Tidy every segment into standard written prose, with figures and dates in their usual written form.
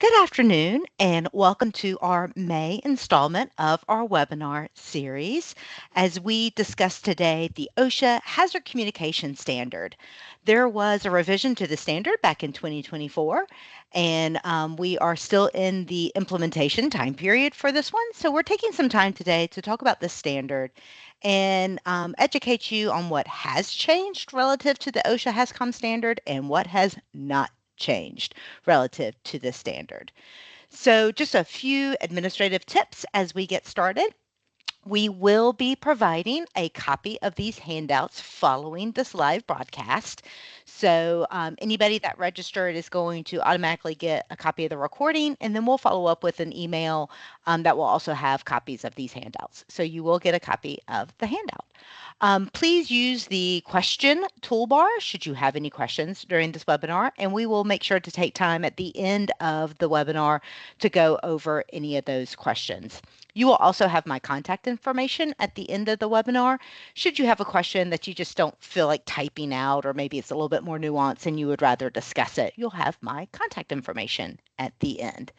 Good afternoon, and welcome to our May installment of our webinar series as we discuss today the OSHA Hazard Communication Standard. There was a revision to the standard back in 2024, and we are still in the implementation time period for this one. So we're taking some time today to talk about the standard and educate you on what has changed relative to the OSHA HAZCOM standard and what has not changed relative to the standard. So just a few administrative tips as we get started. We will be providing a copy of these handouts following this live broadcast. So anybody that registered is going to automatically get a copy of the recording, and then we'll follow up with an email that will also have copies of these handouts. So you will get a copy of the handout. Please use the question toolbar should you have any questions during this webinar, and we will make sure to take time at the end of the webinar to go over any of those questions. You will also have my contact information at the end of the webinar. Should you have a question that you just don't feel like typing out, or maybe it's a little bit more nuanced and you would rather discuss it, you'll have my contact information at the end.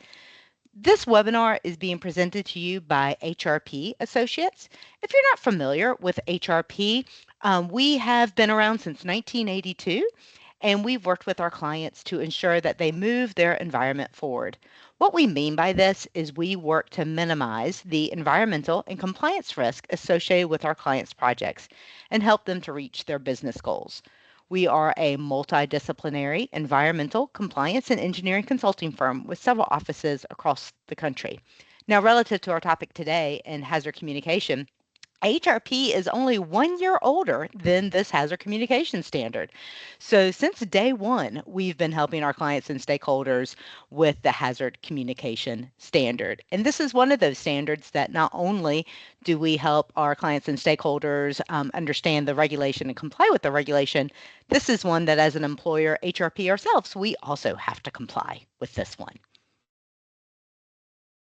This webinar is being presented to you by HRP Associates. If you're not familiar with HRP, we have been around since 1982, and we've worked with our clients to ensure that they move their environment forward. What we mean by this is we work to minimize the environmental and compliance risk associated with our clients' projects and help them to reach their business goals. We are a multidisciplinary environmental, compliance, and engineering consulting firm with several offices across the country. Now, relative to our topic today in hazard communication, HRP is only 1 year older than this hazard communication standard. So, since day one, we've been helping our clients and stakeholders with the hazard communication standard. And this is one of those standards that not only do we help our clients and stakeholders understand the regulation and comply with the regulation, this is one that, as an employer, HRP ourselves, we also have to comply with this one.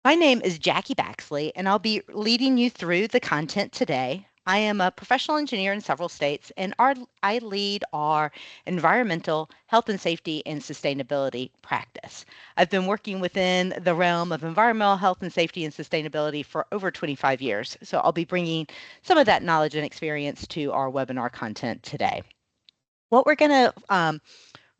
My name is Jackie Baxley, and I'll be leading you through the content today. I am a professional engineer in several states, and I lead our environmental, health and safety, and sustainability practice. I've been working within the realm of environmental health and safety and sustainability for over 25 years, so I'll be bringing some of that knowledge and experience to our webinar content today. What we're going to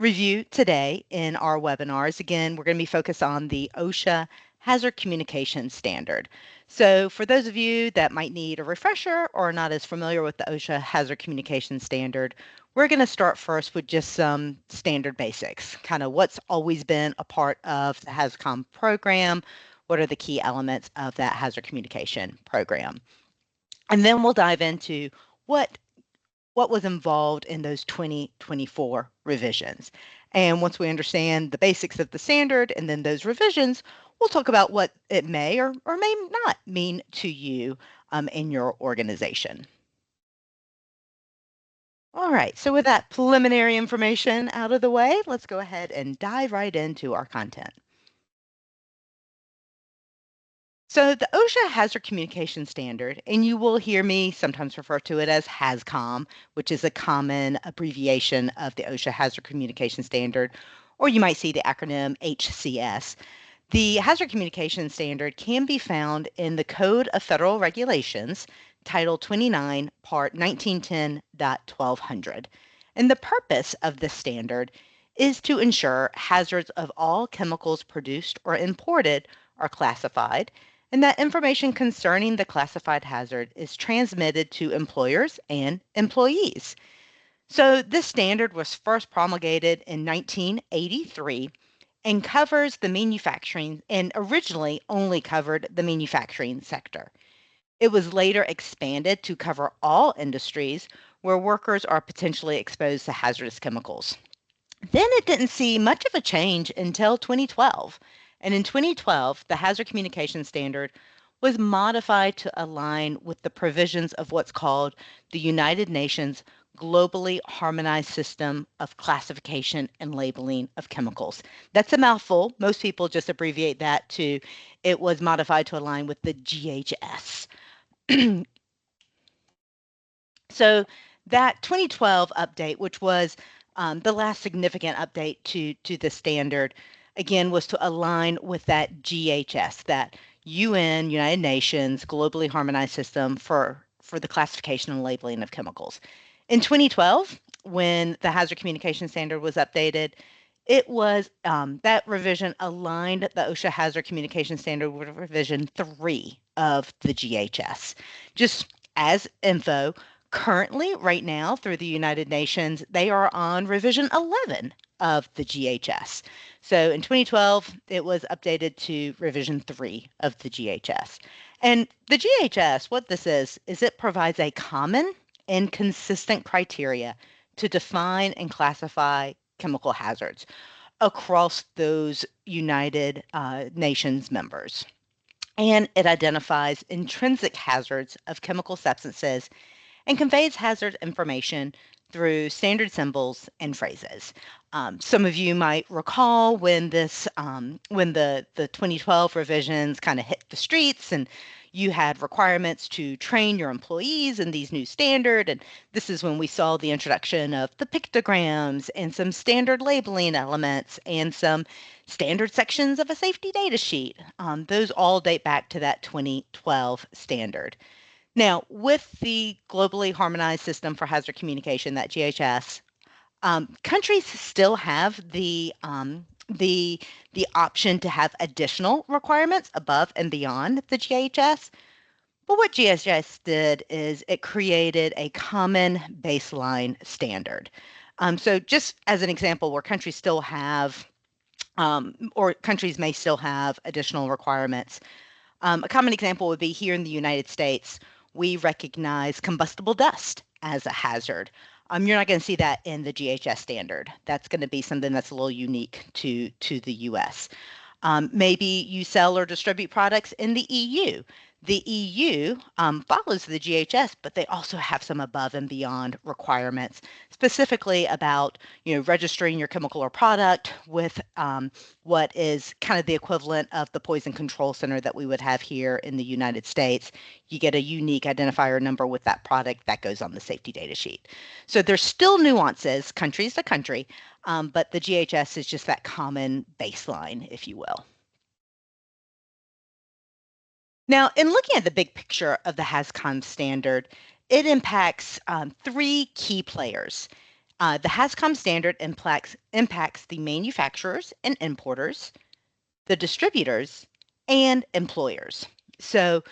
review today in our webinars, again, we're going to be focused on the OSHA Hazard Communication Standard. So for those of you that might need a refresher or are not as familiar with the OSHA Hazard Communication Standard, we're going to start first with just some standard basics, kind of what's always been a part of the HAZCOM program, what are the key elements of that hazard communication program. And then we'll dive into what was involved in those 2024 revisions. And once we understand the basics of the standard and then those revisions, we'll talk about what it may or may not mean to you in your organization. All right, so with that preliminary information out of the way, let's go ahead and dive right into our content. So the OSHA Hazard Communication Standard, and you will hear me sometimes refer to it as HAZCOM, which is a common abbreviation of the OSHA Hazard Communication Standard, or you might see the acronym HCS. The Hazard Communication Standard can be found in the Code of Federal Regulations, Title 29, Part 1910.1200. And the purpose of this standard is to ensure hazards of all chemicals produced or imported are classified, and that information concerning the classified hazard is transmitted to employers and employees. So this standard was first promulgated in 1983 and covers the manufacturing, and originally only covered the manufacturing sector. It was later expanded to cover all industries where workers are potentially exposed to hazardous chemicals. Then it didn't see much of a change until 2012. And in 2012, the Hazard Communication Standard was modified to align with the provisions of what's called the United Nations Globally Harmonized System of Classification and Labeling of Chemicals. That's a mouthful. Most people just abbreviate that to it was modified to align with the GHS. So that 2012 update, which was the last significant update to the standard, again, was to align with that GHS, that United Nations globally harmonized system for the classification and labeling of chemicals. In 2012, when the Hazard Communication Standard was updated, it was that revision aligned the OSHA Hazard Communication Standard with revision 3 of the GHS. Just as info, currently, right now, through the United Nations, they are on revision 11 of the GHS. So in 2012, it was updated to revision 3 of the GHS. And the GHS, what this is it provides a common and consistent criteria to define and classify chemical hazards across those United Nations members. And it identifies intrinsic hazards of chemical substances and conveys hazard information through standard symbols and phrases. Some of you might recall when when the 2012 revisions kind of hit the streets, and you had requirements to train your employees in these new standard. And this is when we saw the introduction of the pictograms and some standard labeling elements and some standard sections of a safety data sheet. Those all date back to that 2012 standard. Now, with the globally harmonized system for hazard communication, that GHS, countries still have the option to have additional requirements above and beyond the GHS. But what GHS did is it created a common baseline standard. So, just as an example, where countries still have or countries may still have additional requirements. A common example would be here in the United States, we recognize combustible dust as a hazard. You're not going to see that in the GHS standard. That's going to be something that's a little unique to the US. Maybe you sell or distribute products in the EU. The EU follows the GHS, but they also have some above and beyond requirements, specifically about registering your chemical or product with what is kind of the equivalent of the Poison Control Center that we would have here in the United States. You get a unique identifier number with that product that goes on the safety data sheet. So there's still nuances, countries to country, but the GHS is just that common baseline, if you will. Now, in looking at the big picture of the HAZCOM standard, it impacts three key players. The HAZCOM standard impacts the manufacturers and importers, the distributors, and employers. So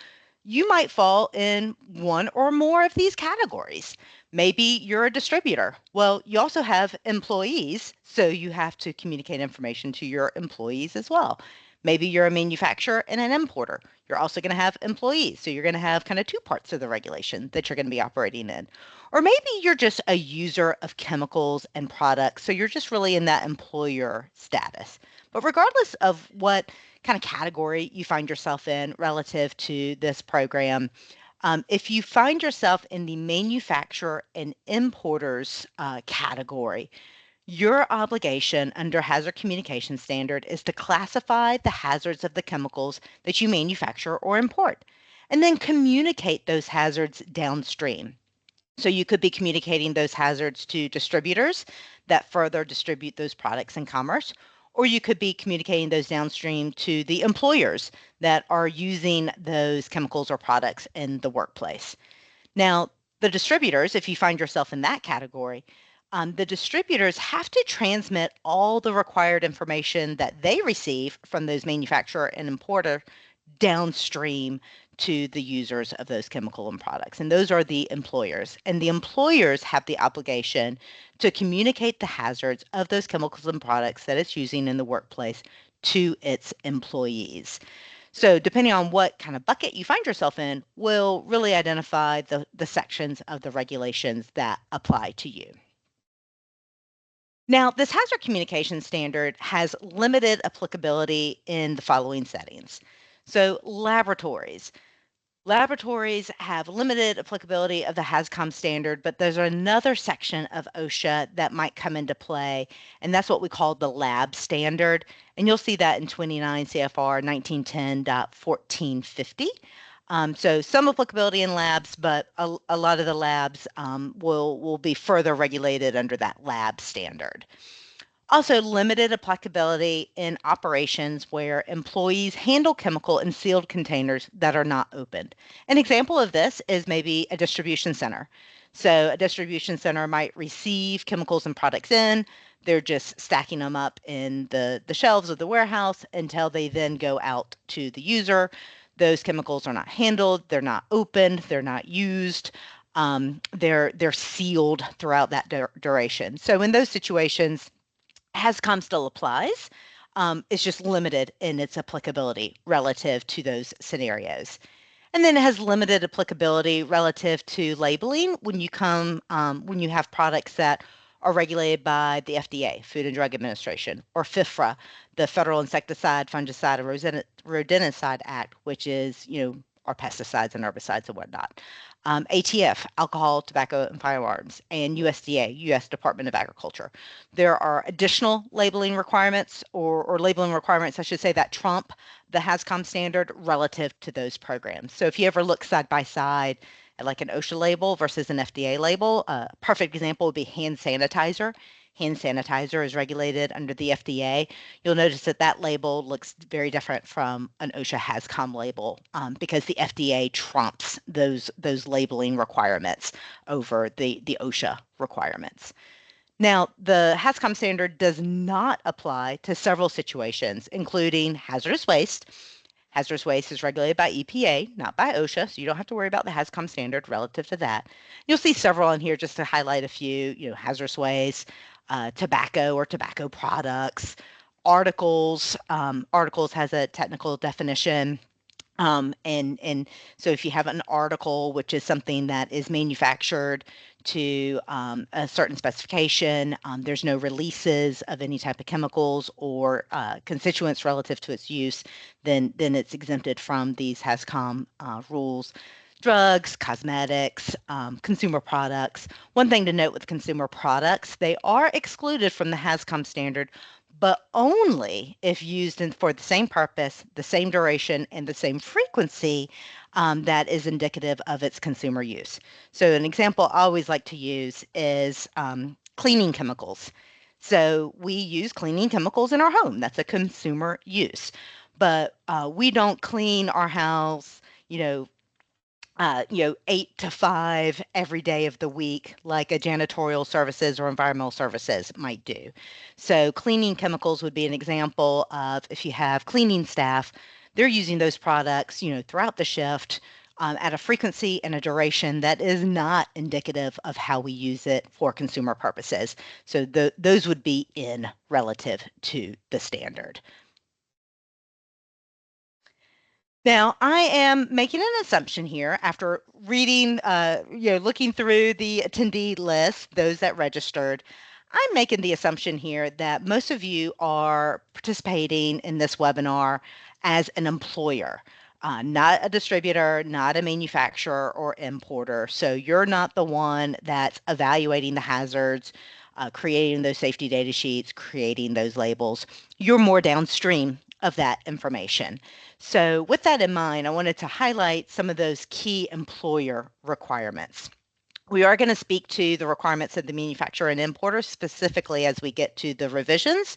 you might fall in one or more of these categories. Maybe you're a distributor. Well, you also have employees, so you have to communicate information to your employees as well. Maybe you're a manufacturer and an importer. You're also going to have employees, so you're going to have kind of two parts of the regulation that you're going to be operating in. Or maybe you're just a user of chemicals and products, so you're just really in that employer status. But regardless of what kind of category you find yourself in relative to this program, if you find yourself in the manufacturer and importers category, your obligation under Hazard Communication Standard is to classify the hazards of the chemicals that you manufacture or import, and then communicate those hazards downstream. So you could be communicating those hazards to distributors that further distribute those products in commerce, or you could be communicating those downstream to the employers that are using those chemicals or products in the workplace. Now, the distributors, if you find yourself in that category, the distributors have to transmit all the required information that they receive from those manufacturer and importer downstream to the users of those chemical and products. And those are the employers. And the employers have the obligation to communicate the hazards of those chemicals and products that it's using in the workplace to its employees. So depending on what kind of bucket you find yourself in will really identify the sections of the regulations that apply to you. Now, this hazard communication standard has limited applicability in the following settings. So laboratories. Laboratories have limited applicability of the HAZCOM standard, but there's another section of OSHA that might come into play, and that's what we call the lab standard. And you'll see that in 29 CFR 1910.1450. So some applicability in labs, but a lot of the labs will be further regulated under that lab standard. Also, limited applicability in operations where employees handle chemical in sealed containers that are not opened. An example of this is maybe a distribution center. So, a distribution center might receive chemicals and products in. They're just stacking them up in the shelves of the warehouse until they then go out to the user. Those chemicals are not handled, they're not opened, they're not used. They're sealed throughout that duration. So in those situations, HAZCOM still applies. It's just limited in its applicability relative to those scenarios. And then it has limited applicability relative to labeling when you have products that are regulated by the FDA, Food and Drug Administration, or FIFRA, the Federal Insecticide, Fungicide, and Rodenticide Act, which is, our pesticides and herbicides and whatnot. ATF, Alcohol, Tobacco, and Firearms, and USDA, U.S. Department of Agriculture. There are additional labeling requirements or labeling requirements, I should say, that trump the HAZCOM standard relative to those programs. So if you ever look side by side at like an OSHA label versus an FDA label, a perfect example would be hand sanitizer. Hand sanitizer is regulated under the FDA. You'll notice that that label looks very different from an OSHA HAZCOM label because the FDA trumps those labeling requirements over the OSHA requirements. Now, the HAZCOM standard does not apply to several situations, including hazardous waste. Hazardous waste is regulated by EPA, not by OSHA, so you don't have to worry about the HAZCOM standard relative to that. You'll see several in here just to highlight a few, hazardous waste, tobacco or tobacco products, articles. Articles has a technical definition. And so if you have an article, which is something that is manufactured to a certain specification, there's no releases of any type of chemicals or constituents relative to its use, then it's exempted from these HAZCOM rules. Drugs, cosmetics, consumer products. One thing to note with consumer products, they are excluded from the HAZCOM standard, but only if used for the same purpose, the same duration, and the same frequency that is indicative of its consumer use. So an example I always like to use is cleaning chemicals. So we use cleaning chemicals in our home. That's a consumer use. But we don't clean our house, 8 to 5 every day of the week, like a janitorial services or environmental services might do. So cleaning chemicals would be an example of if you have cleaning staff, they're using those products, throughout the shift at a frequency and a duration that is not indicative of how we use it for consumer purposes. So those would be in relative to the standard. Now, I am making an assumption here after reading, looking through the attendee list, those that registered. I'm making the assumption here that most of you are participating in this webinar as an employer, not a distributor, not a manufacturer or importer. So you're not the one that's evaluating the hazards, creating those safety data sheets, creating those labels. You're more downstream of that information. So with that in mind, I wanted to highlight some of those key employer requirements. We are going to speak to the requirements of the manufacturer and importer specifically as we get to the revisions,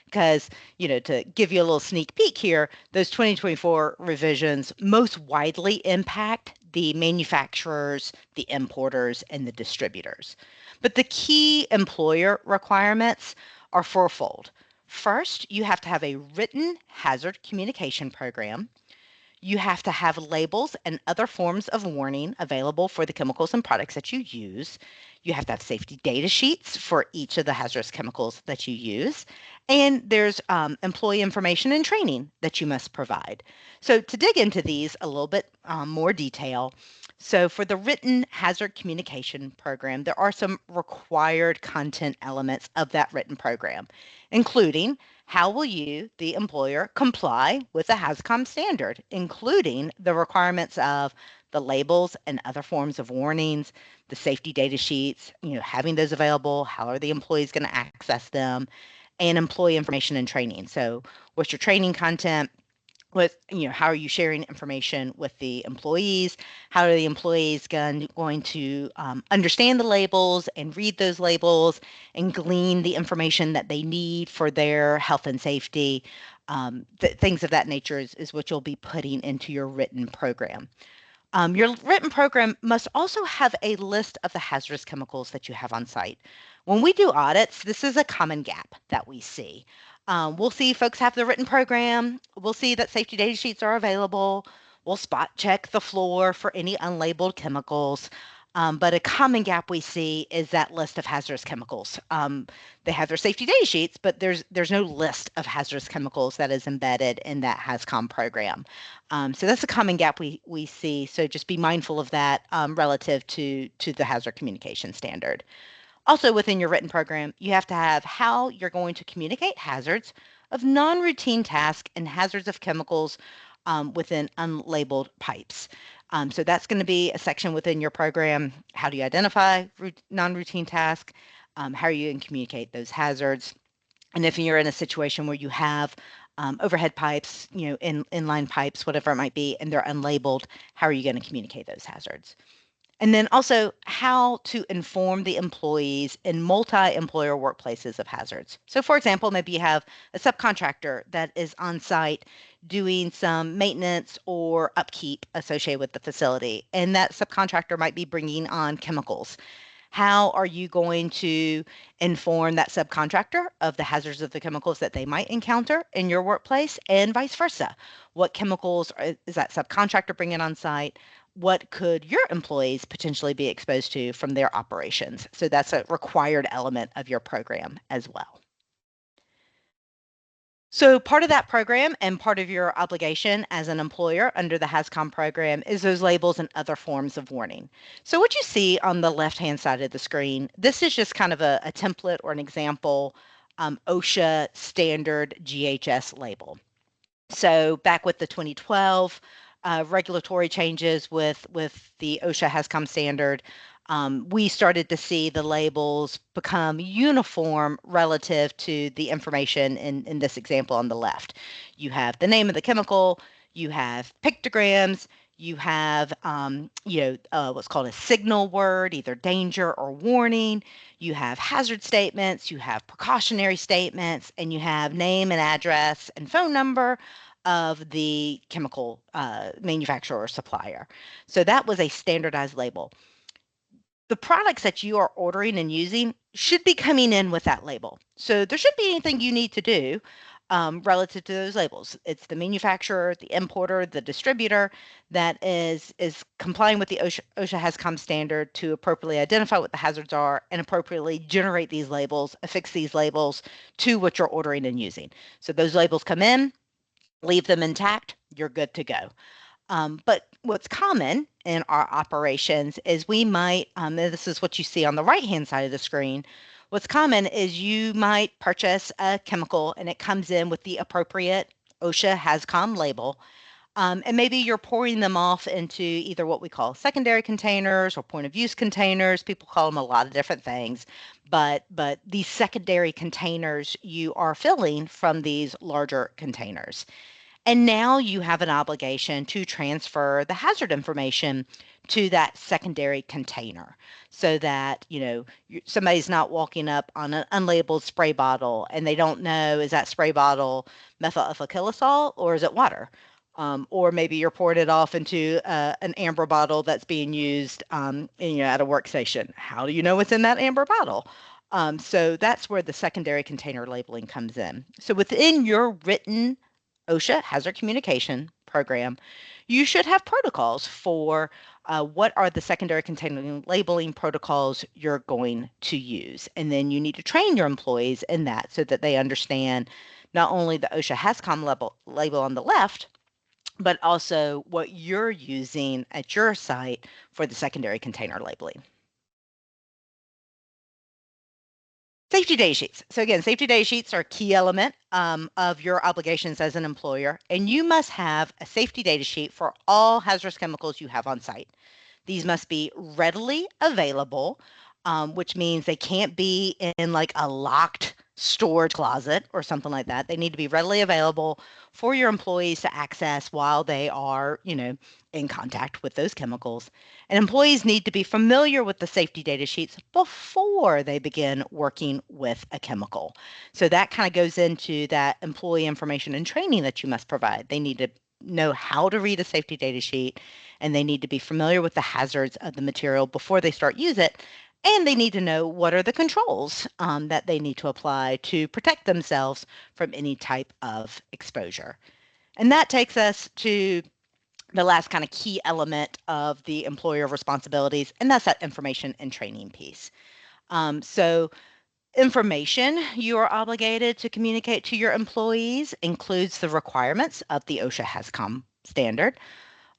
because, to give you a little sneak peek here, those 2024 revisions most widely impact the manufacturers, the importers, and the distributors. But the key employer requirements are fourfold. First, you have to have a written hazard communication program. You have to have labels and other forms of warning available for the chemicals and products that you use. You have to have safety data sheets for each of the hazardous chemicals that you use. And there's employee information and training that you must provide. So to dig into these a little bit more detail, so for the written hazard communication program, there are some required content elements of that written program, including how will you, the employer, comply with the HAZCOM standard, including the requirements of the labels and other forms of warnings, the safety data sheets, having those available, how are the employees going to access them, and employee information and training. So what's your training content? with, how are you sharing information with the employees? How are the employees going to understand the labels and read those labels and glean the information that they need for their health and safety? Things of that nature is what you'll be putting into your written program. Your written program must also have a list of the hazardous chemicals that you have on site. When we do audits, this is a common gap that we see. We'll see folks have the written program. We'll see that safety data sheets are available. We'll spot check the floor for any unlabeled chemicals. But a common gap we see is that list of hazardous chemicals. They have their safety data sheets, but there's no list of hazardous chemicals that is embedded in that HAZCOM program. So that's a common gap we see. So just be mindful of that relative to the hazard communication standard. Also, within your written program, you have to have how you're going to communicate hazards of non-routine tasks and hazards of chemicals within unlabeled pipes. So that's going to be a section within your program. How do you identify non-routine tasks? How are you going to communicate those hazards? And if you're in a situation where you have overhead pipes, inline pipes, whatever it might be, and they're unlabeled, how are you going to communicate those hazards? And then also how to inform the employees in multi-employer workplaces of hazards. So for example, maybe you have a subcontractor that is on site doing some maintenance or upkeep associated with the facility, and that subcontractor might be bringing on chemicals. How are you going to inform that subcontractor of the hazards of the chemicals that they might encounter in your workplace and vice versa? What chemicals is that subcontractor bringing on site? What could your employees potentially be exposed to from their operations? So that's a required element of your program as well. So part of that program and part of your obligation as an employer under the HAZCOM program is those labels and other forms of warning. So what you see on the left-hand side of the screen, this is just kind of a template or an example OSHA standard GHS label. So back with the 2012 regulatory changes with the OSHA HAZCOM standard, we started to see the labels become uniform relative to the information in this example on the left. You have the name of the chemical, you have pictograms, you have what's called a signal word, either danger or warning. You have hazard statements, you have precautionary statements, and you have name and address and phone number of the chemical manufacturer or supplier. So that was a standardized label. The products that you are ordering and using should be coming in with that label. So there shouldn't be anything you need to do relative to those labels. It's the manufacturer, the importer, the distributor that is complying with the OSHA HAZCOM standard to appropriately identify what the hazards are and appropriately generate these labels, affix these labels to what you're ordering and using. So those labels come in, leave them intact, you're good to go. But what's common in our operations is we might, and this is what you see on the right-hand side of the screen, what's common is you might purchase a chemical and it comes in with the appropriate OSHA HAZCOM label. And maybe you're pouring them off into either what we call secondary containers or point of use containers. People call them a lot of different things, but these secondary containers you are filling from these larger containers. And now you have an obligation to transfer the hazard information to that secondary container so that, somebody's not walking up on an unlabeled spray bottle and they don't know, is that spray bottle methyl ethylkilosol or is it water? Or maybe you're pouring it off into an amber bottle that's being used at a workstation. How do you know what's in that amber bottle? So that's where the secondary container labeling comes in. So within your written OSHA Hazard Communication Program, you should have protocols for what are the secondary container labeling protocols you're going to use. And then you need to train your employees in that so that they understand not only the OSHA HAZCOM label on the left, but also what you're using at your site for the secondary container labeling. Safety data sheets. So again, safety data sheets are a key element of your obligations as an employer, and you must have a safety data sheet for all hazardous chemicals you have on site. These must be readily available, which means they can't be in like a locked storage closet or something like that. They need to be readily available for your employees to access while they are, in contact with those chemicals. And employees need to be familiar with the safety data sheets before they begin working with a chemical. So that kind of goes into that employee information and training that you must provide. They need to know how to read a safety data sheet, and they need to be familiar with the hazards of the material before they start use it, and they need to know what are the controls that they need to apply to protect themselves from any type of exposure. And that takes us to the last kind of key element of the employer responsibilities, and that's that information and training piece. So information you are obligated to communicate to your employees includes the requirements of the OSHA HAZCOM standard,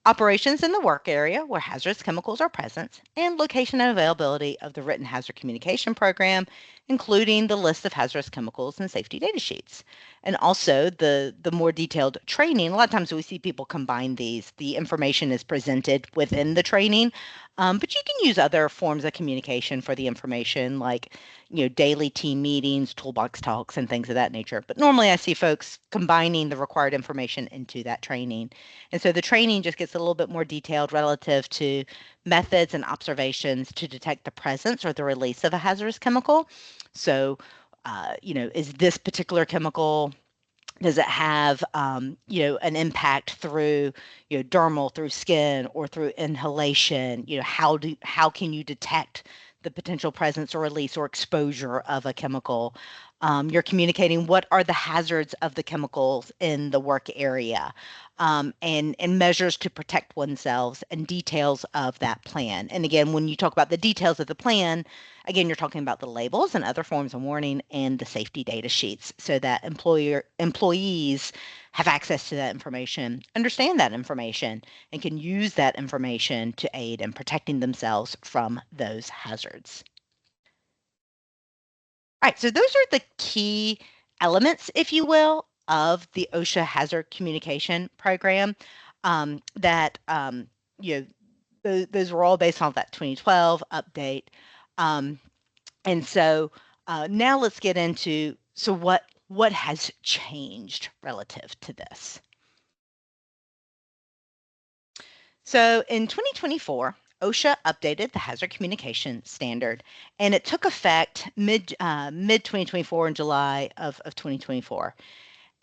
operations in the work area where hazardous chemicals are present, and location and availability of the written hazard communication program, including the list of hazardous chemicals and safety data sheets. And also the more detailed training. A lot of times we see people combine these. The information is presented within the training, but you can use other forms of communication for the information, like daily team meetings, toolbox talks, and things of that nature. But normally I see folks combining the required information into that training. And so the training just gets a little bit more detailed relative to methods and observations to detect the presence or the release of a hazardous chemical. So, is this particular chemical, does it have, an impact through, dermal, through skin, or through inhalation? How can you detect the potential presence or release or exposure of a chemical? You're communicating what are the hazards of the chemicals in the work area, and measures to protect oneself and details of that plan. And again, when you talk about the details of the plan, again, you're talking about the labels and other forms of warning and the safety data sheets so that employees have access to that information, understand that information, and can use that information to aid in protecting themselves from those hazards. All right, so those are the key elements, if you will, of the OSHA Hazard Communication Program. That those were all based on that 2012 update. Um, and so now let's get into what has changed relative to this. So in 2024, OSHA updated the Hazard Communication Standard, and it took effect mid 2024 in July of 2024.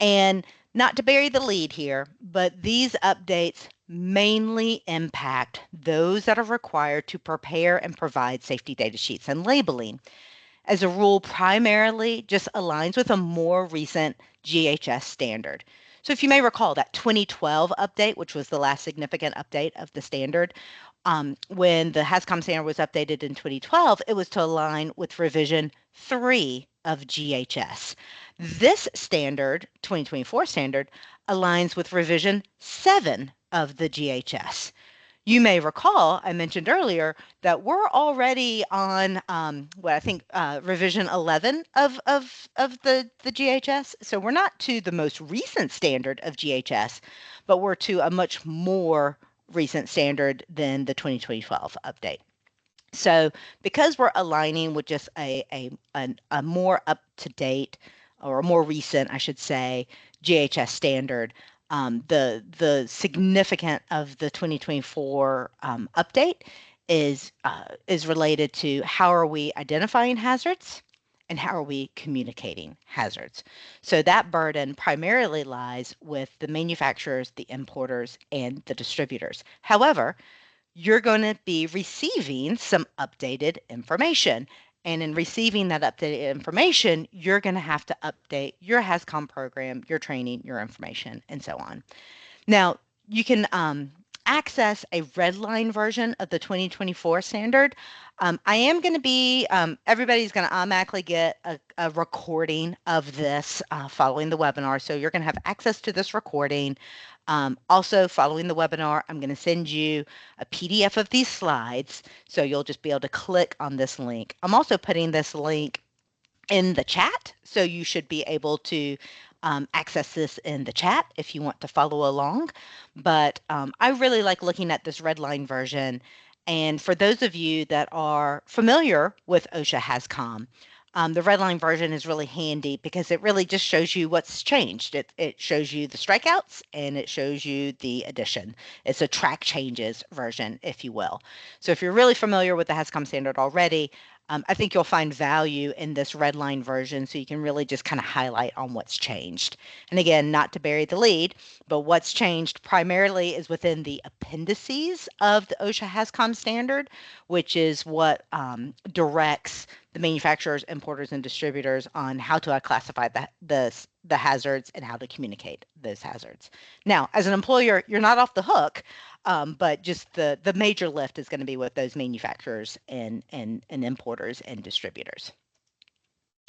And not to bury the lead here, but these updates mainly impact those that are required to prepare and provide safety data sheets and labeling. As a rule, primarily just aligns with a more recent GHS standard. So if you may recall that 2012 update, which was the last significant update of the standard, when the HAZCOM standard was updated in 2012, it was to align with revision 3 of GHS. This standard, 2024 standard, aligns with revision 7 of the GHS. You may recall, I mentioned earlier that we're already on what I think revision 11 of the GHS. So we're not to the most recent standard of GHS, but we're to a much more recent standard than the 2012 update. So because we're aligning with just a more up-to-date or a more recent, I should say, GHS standard, the significant of the 2024 update is related to how are we identifying hazards and how are we communicating hazards. So that burden primarily lies with the manufacturers, the importers, and the distributors. However, you're going to be receiving some updated information. And in receiving that updated information, you're going to have to update your HAZCOM program, your training, your information, and so on. Now, you can access a red line version of the 2024 standard. I am going to be, everybody's going to automatically get a recording of this following the webinar. So you're going to have access to this recording. Also, following the webinar, I'm going to send you a PDF of these slides. So you'll just be able to click on this link. I'm also putting this link in the chat. So you should be able to access this in the chat if you want to follow along. But I really like looking at this red line version. And for those of you that are familiar with OSHA HAZCOM, The red line version is really handy because it really just shows you what's changed. It shows you the strikeouts and it shows you the addition. It's a track changes version, if you will. So if you're really familiar with the HAZCOM standard already, I think you'll find value in this red line version so you can really just kind of highlight on what's changed. And again, not to bury the lead, but what's changed primarily is within the appendices of the OSHA HAZCOM standard, which is what directs the manufacturers, importers, and distributors on how to classify the hazards and how to communicate those hazards. Now, as an employer, you're not off the hook, but just the major lift is going to be with those manufacturers and importers and distributors.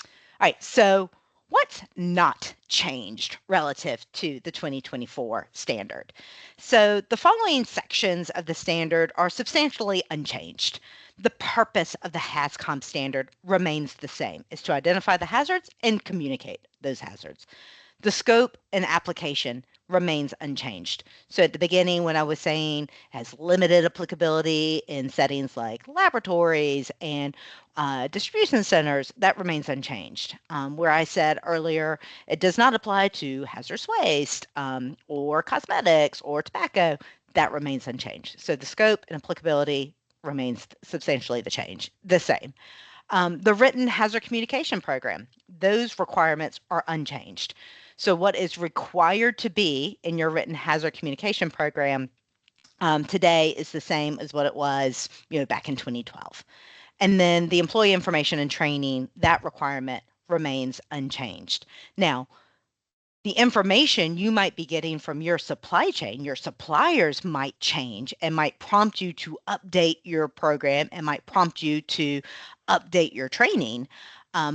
All right, so what's not changed relative to the 2024 standard? So the following sections of the standard are substantially unchanged. The purpose of the HAZCOM standard remains the same, is to identify the hazards and communicate those hazards. The scope and application remains unchanged. So at the beginning, when I was saying has limited applicability in settings like laboratories and distribution centers, that remains unchanged. Where I said earlier, it does not apply to hazardous waste or cosmetics or tobacco, that remains unchanged. So the scope and applicability remains substantially the same. The written hazard communication program, those requirements are unchanged. So what is required to be in your written hazard communication program today is the same as what it was, back in 2012. And then the employee information and training, that requirement remains unchanged. Now, the information you might be getting from your supply chain, your suppliers might change and might prompt you to update your program and might prompt you to update your training.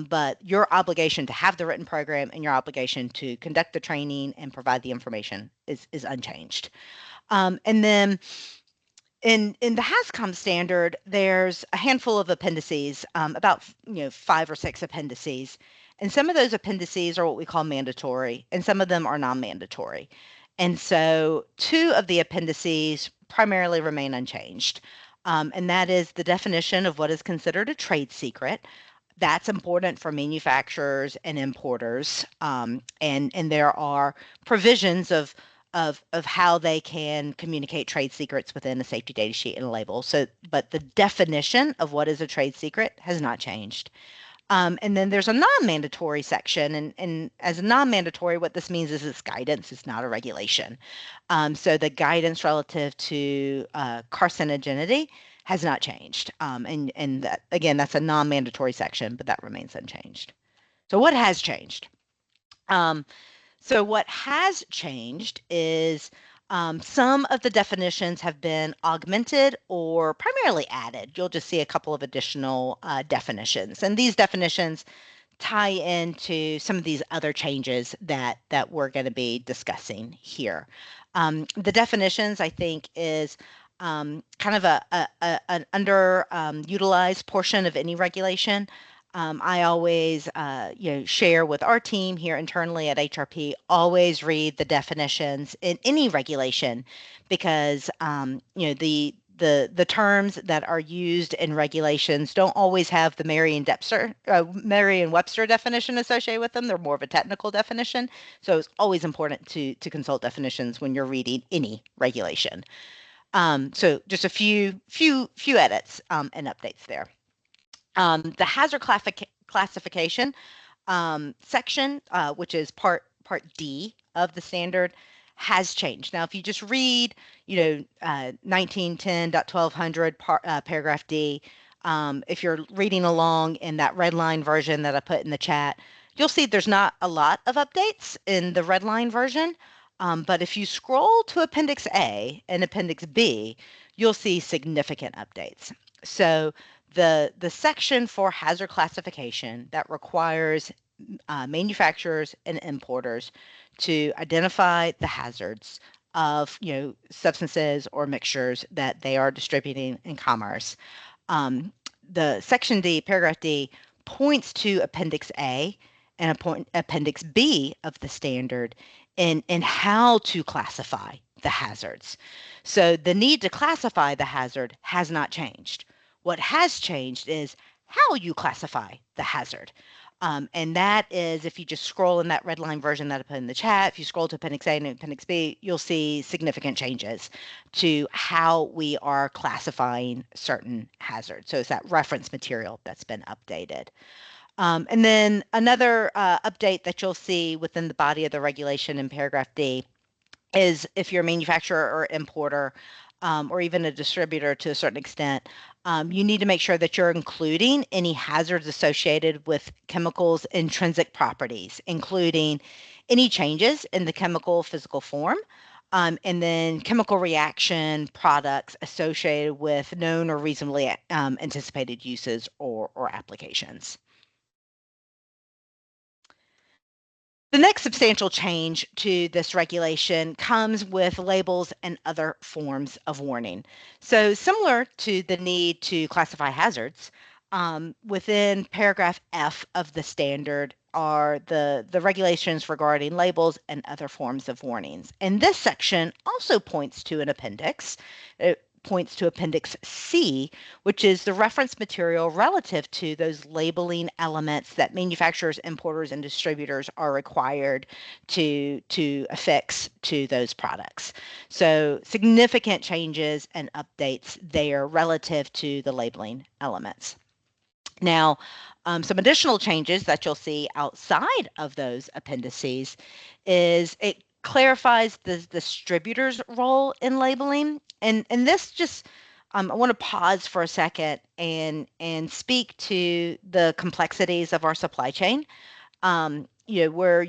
But your obligation to have the written program and your obligation to conduct the training and provide the information is unchanged. And then in the HAZCOM standard, there's a handful of appendices, about 5 or 6 appendices. And some of those appendices are what we call mandatory, and some of them are non-mandatory. And so 2 of the appendices primarily remain unchanged. And that is the definition of what is considered a trade secret. That's important for manufacturers and importers. And there are provisions of how they can communicate trade secrets within a safety data sheet and a label. So, but the definition of what is a trade secret has not changed. And then there's a non-mandatory section, and as a non-mandatory, what this means is it's guidance, it's not a regulation. So the guidance relative to carcinogenity has not changed. And that, again, that's a non-mandatory section, but that remains unchanged. So what has changed? So what has changed is some of the definitions have been augmented or primarily added. You'll just see a couple of additional definitions. And these definitions tie into some of these other changes that we're going to be discussing here. The definitions, I think, is kind of an underutilized portion of any regulation. I always, share with our team here internally at HRP, always read the definitions in any regulation because, the terms that are used in regulations don't always have the Merriam-Webster definition associated with them. They're more of a technical definition. So it's always important to consult definitions when you're reading any regulation. So just a few edits and updates there. The hazard classification section, which is part D of the standard, has changed. Now, if you just read, 1910.1200 paragraph D, if you're reading along in that red line version that I put in the chat, you'll see there's not a lot of updates in the red line version. But if you scroll to Appendix A and Appendix B, you'll see significant updates. So the section for hazard classification that requires manufacturers and importers to identify the hazards of substances or mixtures that they are distributing in commerce. The section D, paragraph D, points to Appendix A and Appendix B of the standard in how to classify the hazards. So the need to classify the hazard has not changed. What has changed is how you classify the hazard. And that is, if you just scroll in that red line version that I put in the chat, if you scroll to Appendix A and Appendix B, you'll see significant changes to how we are classifying certain hazards. So it's that reference material that's been updated. And then another update that you'll see within the body of the regulation in paragraph D is if you're a manufacturer or importer, or even a distributor to a certain extent, you need to make sure that you're including any hazards associated with chemicals' intrinsic properties, including any changes in the chemical physical form, and then chemical reaction products associated with known or reasonably anticipated uses or applications. The next substantial change to this regulation comes with labels and other forms of warning. So, similar to the need to classify hazards, within paragraph F of the standard are the regulations regarding labels and other forms of warnings. And this section also points to an appendix. It points to Appendix C, which is the reference material relative to those labeling elements that manufacturers, importers, and distributors are required to affix to those products. So significant changes and updates there relative to the labeling elements. Now, some additional changes that you'll see outside of those appendices is it clarifies the distributor's role in labeling. And this just, I want to pause for a second and speak to the complexities of our supply chain. Where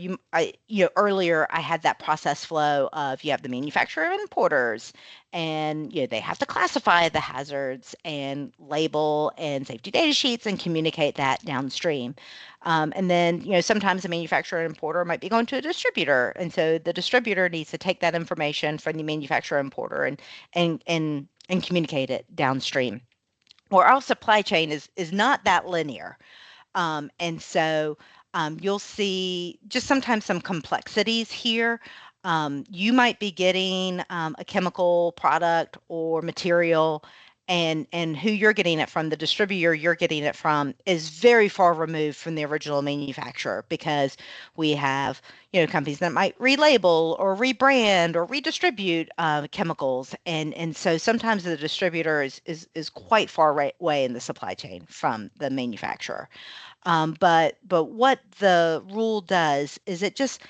earlier I had that process flow of you have the manufacturer and importers, and they have to classify the hazards and label and safety data sheets and communicate that downstream. And then sometimes the manufacturer and importer might be going to a distributor, and so the distributor needs to take that information from the manufacturer and importer and communicate it downstream. Well, our supply chain is not that linear. And so you'll see just sometimes some complexities here. You might be getting a chemical product or material, and who you're getting it from, the distributor you're getting it from, is very far removed from the original manufacturer, because we have companies that might relabel or rebrand or redistribute chemicals, and so sometimes the distributor is quite far away in the supply chain from the manufacturer. But what the rule does is it just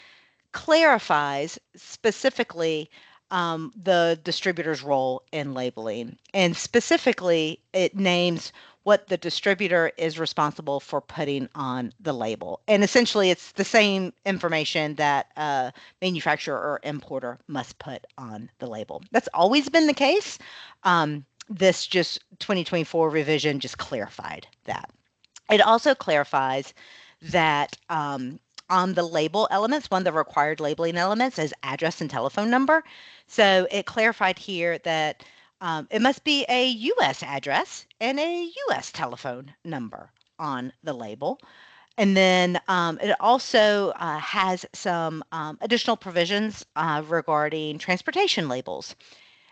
clarifies specifically the distributor's role in labeling. And specifically, it names what the distributor is responsible for putting on the label. And essentially, it's the same information that a manufacturer or importer must put on the label. That's always been the case. This just 2024 revision just clarified that. It also clarifies that on the label elements, one of the required labeling elements is address and telephone number. So it clarified here that it must be a U.S. address and a U.S. telephone number on the label. And then it also has some additional provisions regarding transportation labels.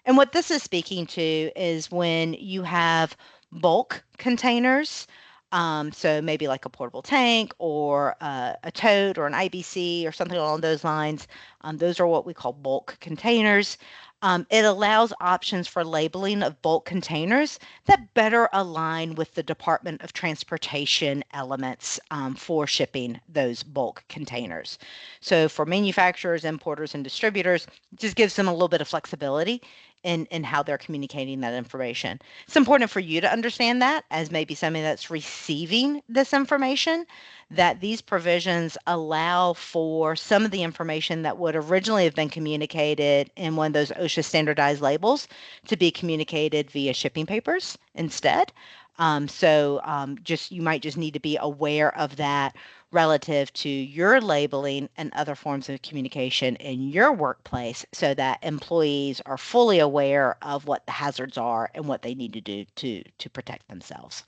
And what this is speaking to is when you have bulk containers, so maybe like a portable tank or a tote or an IBC or something along those lines. Those are what we call bulk containers. It allows options for labeling of bulk containers that better align with the Department of Transportation elements for shipping those bulk containers. So for manufacturers, importers, and distributors, it just gives them a little bit of flexibility in how they're communicating that information. It's important for you to understand that as maybe somebody that's receiving this information, that these provisions allow for some of the information that would originally have been communicated in one of those OSHA standardized labels to be communicated via shipping papers instead. You might just need to be aware of that relative to your labeling and other forms of communication in your workplace, so that employees are fully aware of what the hazards are and what they need to do to protect themselves.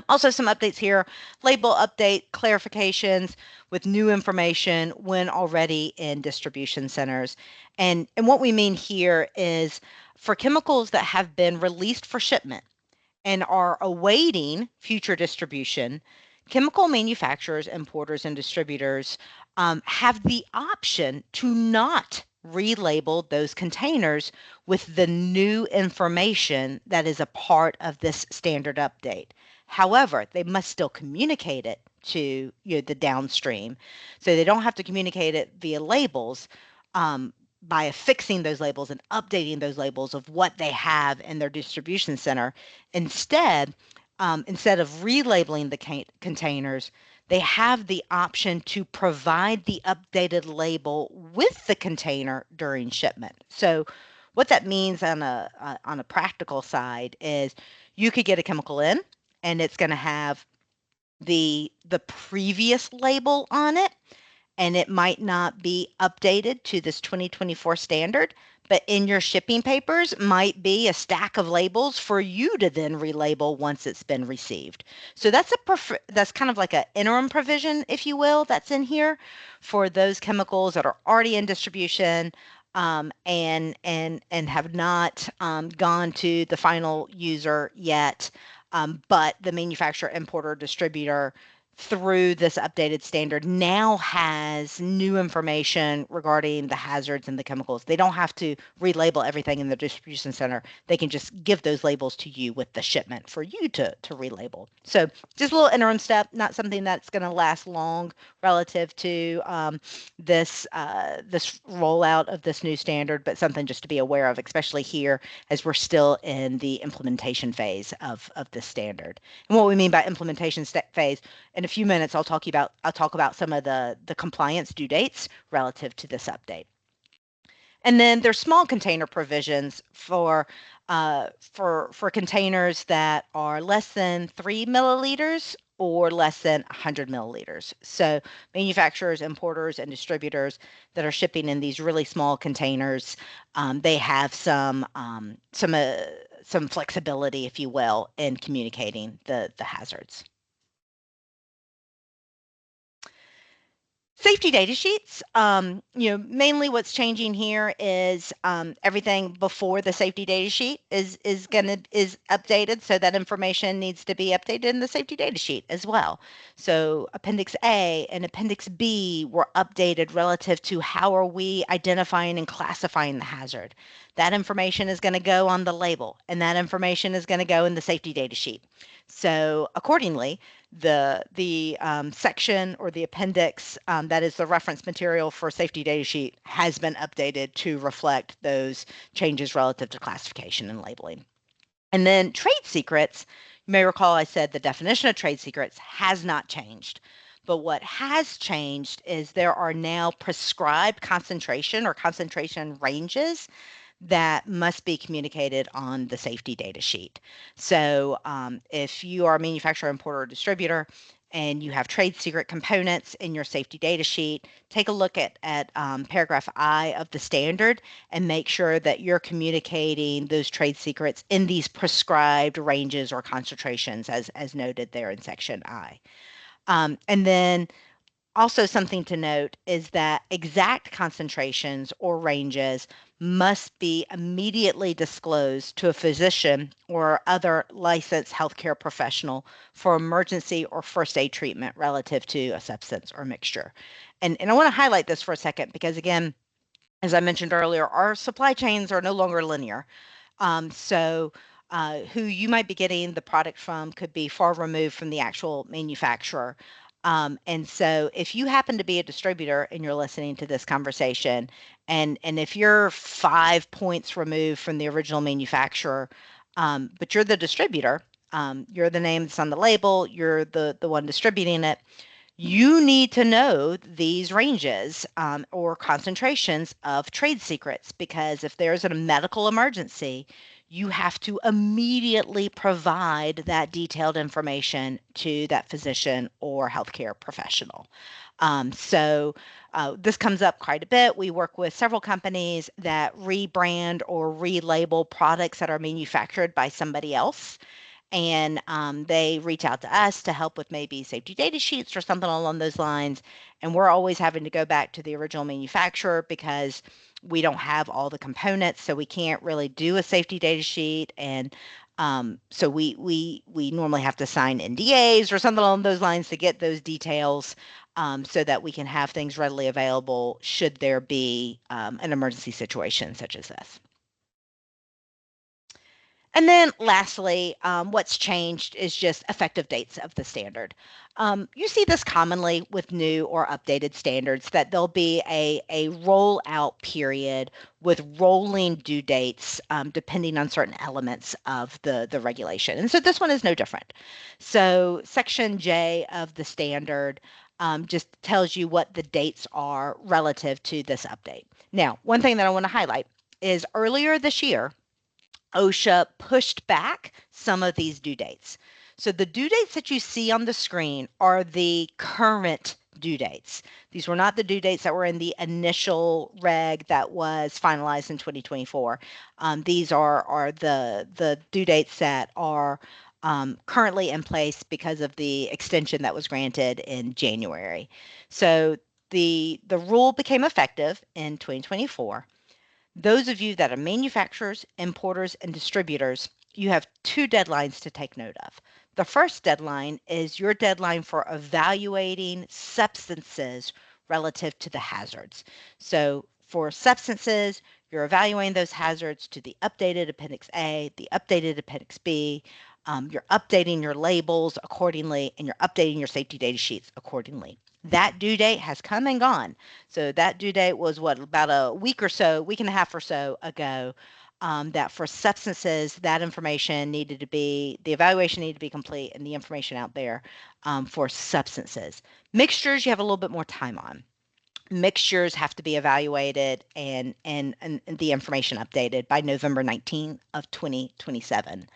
Also, some updates here, label update clarifications with new information when already in distribution centers. And what we mean here is for chemicals that have been released for shipment and are awaiting future distribution, chemical manufacturers, importers, and distributors have the option to not relabel those containers with the new information that is a part of this standard update. However, they must still communicate it to the downstream. So they don't have to communicate it via labels, by affixing those labels and updating those labels of what they have in their distribution center. Instead of relabeling the containers, they have the option to provide the updated label with the container during shipment. So what that means on a practical side is you could get a chemical in, and it's going to have the previous label on it, and it might not be updated to this 2024 standard, but in your shipping papers might be a stack of labels for you to then relabel once it's been received. So that's kind of like an interim provision, if you will, that's in here for those chemicals that are already in distribution, and have not gone to the final user yet, but the manufacturer, importer, distributor through this updated standard now has new information regarding the hazards and the chemicals. They don't have to relabel everything in the distribution center. They can just give those labels to you with the shipment for you to relabel. So just a little interim step, not something that's going to last long relative to this rollout of this new standard, but something just to be aware of, especially here as we're still in the implementation phase of this standard. And what we mean by implementation phase, in a few minutes, I'll talk about some of the compliance due dates relative to this update. And then there's small container provisions for containers that are less than 3 milliliters or less than 100 milliliters. So manufacturers, importers, and distributors that are shipping in these really small containers, they have some flexibility, if you will, in communicating the hazards. Safety data sheets, mainly what's changing here is everything before the safety data sheet is updated, so that information needs to be updated in the safety data sheet as well. So Appendix A and Appendix B were updated relative to how are we identifying and classifying the hazard. That information is going to go on the label, and that information is going to go in the safety data sheet. So accordingly, the section or the appendix that is the reference material for safety data sheet has been updated to reflect those changes relative to classification and labeling. And then trade secrets, you may recall I said the definition of trade secrets has not changed. But what has changed is there are now prescribed concentration or concentration ranges that must be communicated on the safety data sheet. So if you are a manufacturer, importer, or distributor, and you have trade secret components in your safety data sheet, take a look at paragraph I of the standard and make sure that you're communicating those trade secrets in these prescribed ranges or concentrations as noted there in section I. And then also something to note is that exact concentrations or ranges must be immediately disclosed to a physician or other licensed healthcare professional for emergency or first aid treatment relative to a substance or mixture. And I want to highlight this for a second because, again, as I mentioned earlier, our supply chains are no longer linear. So who you might be getting the product from could be far removed from the actual manufacturer. And so if you happen to be a distributor and you're listening to this conversation, and if you're 5 points removed from the original manufacturer, but you're the distributor, you're the name that's on the label, you're the one distributing it, you need to know these ranges or concentrations of trade secrets, because if there's a medical emergency, you have to immediately provide that detailed information to that physician or healthcare professional. So this comes up quite a bit. We work with several companies that rebrand or relabel products that are manufactured by somebody else, and they reach out to us to help with maybe safety data sheets or something along those lines. And we're always having to go back to the original manufacturer because we don't have all the components, so we can't really do a safety data sheet. And So we normally have to sign NDAs or something along those lines to get those details, so that we can have things readily available should there be an emergency situation such as this. And then lastly, what's changed is just effective dates of the standard. You see this commonly with new or updated standards, that there'll be a rollout period with rolling due dates, depending on certain elements of the regulation. And so this one is no different. So Section J of the standard just tells you what the dates are relative to this update. Now, one thing that I want to highlight is earlier this year, OSHA pushed back some of these due dates. So the due dates that you see on the screen are the current due dates. These were not the due dates that were in the initial reg that was finalized in 2024. These are the due dates that are currently in place because of the extension that was granted in January. So the rule became effective in 2024. Those of you that are manufacturers, importers, and distributors, you have two deadlines to take note of. The first deadline is your deadline for evaluating substances relative to the hazards. So for substances, you're evaluating those hazards to the updated Appendix A, the updated Appendix B. You're updating your labels accordingly, and you're updating your safety data sheets accordingly. That due date has come and gone. So that due date was what, about a week and a half or so ago. That for substances, that information needed to be, the evaluation needed to be complete, and the information out there for substances. Mixtures, you have a little bit more time on. Mixtures have to be evaluated and the information updated by November 19th of 2027.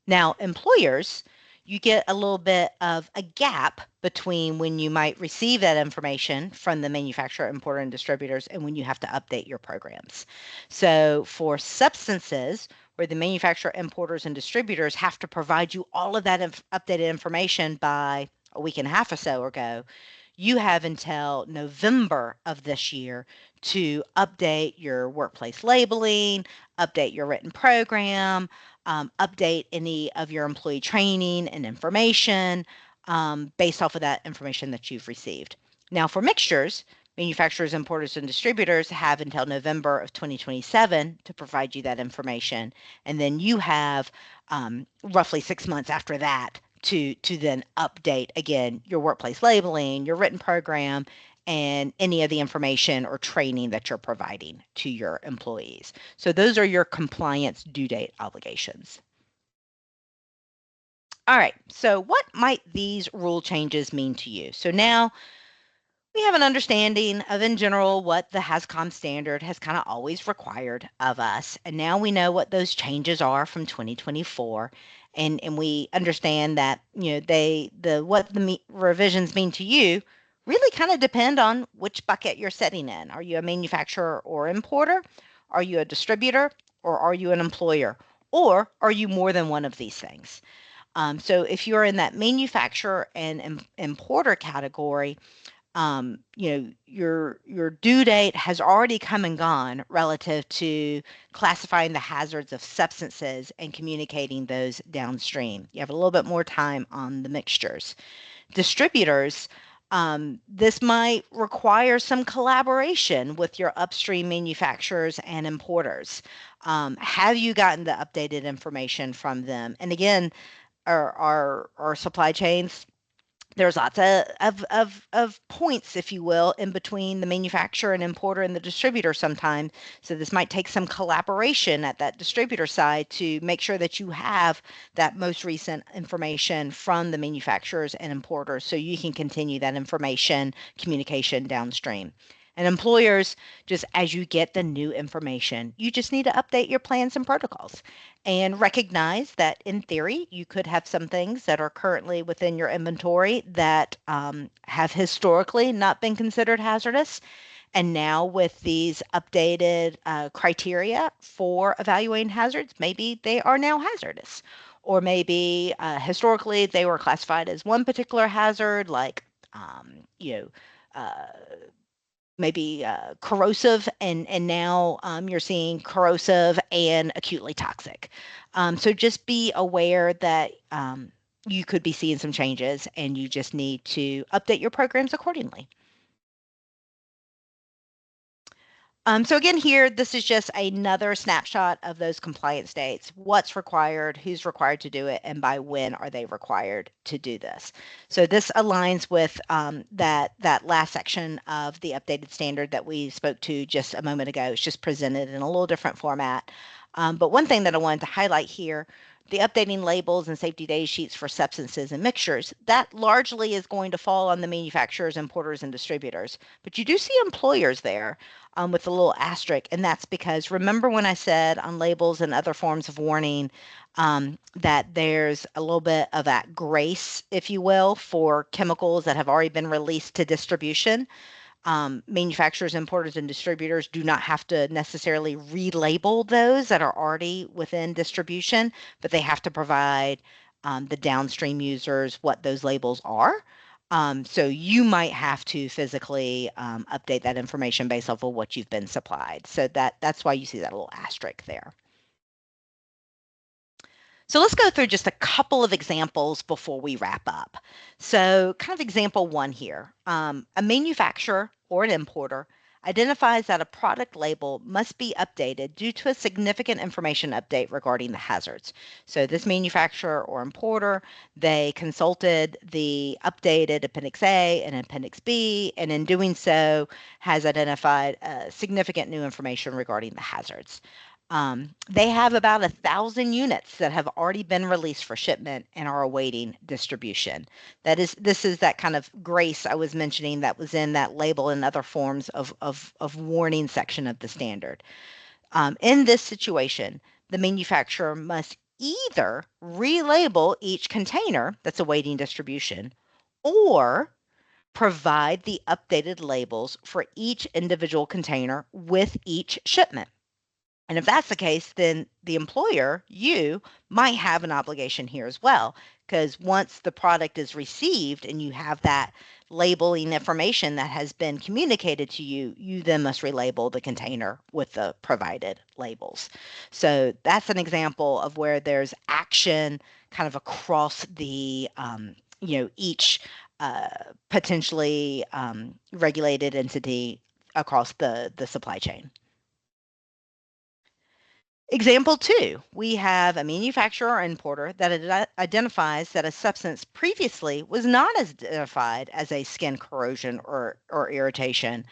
Now, employers, you get a little bit of a gap between when you might receive that information from the manufacturer, importer, and distributors and when you have to update your programs. So for substances, where the manufacturer, importers, and distributors have to provide you all of that updated information by a week and a half or so ago, you have until November of this year to update your workplace labeling, update your written program, update any of your employee training and information based off of that information that you've received. Now, for mixtures, manufacturers, importers, and distributors have until November of 2027 to provide you that information. And then you have roughly 6 months after that to then update again your workplace labeling, your written program, and any of the information or training that you're providing to your employees. So those are your compliance due date obligations. All right, so what might these rule changes mean to you? So now we have an understanding of, in general, what the HAZCOM standard has kind of always required of us. And now we know what those changes are from 2024. And we understand that, what the revisions mean to you really kind of depend on which bucket you're sitting in. Are you a manufacturer or importer? Are you a distributor? Or are you an employer? Or are you more than one of these things? So if you're in that manufacturer and importer category, your due date has already come and gone relative to classifying the hazards of substances and communicating those downstream. You have a little bit more time on the mixtures. Distributors, this might require some collaboration with your upstream manufacturers and importers. Have you gotten the updated information from them? And again, our supply chains, there's lots of points, if you will, in between the manufacturer and importer and the distributor sometimes. So this might take some collaboration at that distributor side to make sure that you have that most recent information from the manufacturers and importers so you can continue that information communication downstream. And employers, just as you get the new information, you just need to update your plans and protocols and recognize that in theory, you could have some things that are currently within your inventory that have historically not been considered hazardous. And now with these updated criteria for evaluating hazards, maybe they are now hazardous. Or maybe historically they were classified as one particular hazard, like, uh, maybe corrosive, and now you're seeing corrosive and acutely toxic. So just be aware that you could be seeing some changes, and you just need to update your programs accordingly. So again, here, this is just another snapshot of those compliance dates, what's required, who's required to do it, and by when are they required to do this. So this aligns with that last section of the updated standard that we spoke to just a moment ago. It's just presented in a little different format. But one thing that I wanted to highlight here, the updating labels and safety data sheets for substances and mixtures, that largely is going to fall on the manufacturers, importers, and distributors. But you do see employers there with a little asterisk, and that's because remember when I said on labels and other forms of warning that there's a little bit of that grace, if you will, for chemicals that have already been released to distribution. Manufacturers, importers, and distributors do not have to necessarily relabel those that are already within distribution, but they have to provide the downstream users what those labels are. So you might have to physically update that information based off of what you've been supplied. So that's why you see that little asterisk there. So let's go through just a couple of examples before we wrap up. So kind of example one here, a manufacturer or an importer identifies that a product label must be updated due to a significant information update regarding the hazards. So this manufacturer or importer, they consulted the updated Appendix A and Appendix B, and in doing so has identified significant new information regarding the hazards. They have about 1,000 units that have already been released for shipment and are awaiting distribution. This is that kind of grace I was mentioning that was in that label and other forms of warning section of the standard. In this situation, the manufacturer must either relabel each container that's awaiting distribution or provide the updated labels for each individual container with each shipment. And if that's the case, then the employer, you, might have an obligation here as well, because once the product is received and you have that labeling information that has been communicated to you, you then must relabel the container with the provided labels. So that's an example of where there's action kind of across the, each potentially regulated entity across the supply chain. Example two, we have a manufacturer or importer that identifies that a substance previously was not identified as a skin corrosion or irritation,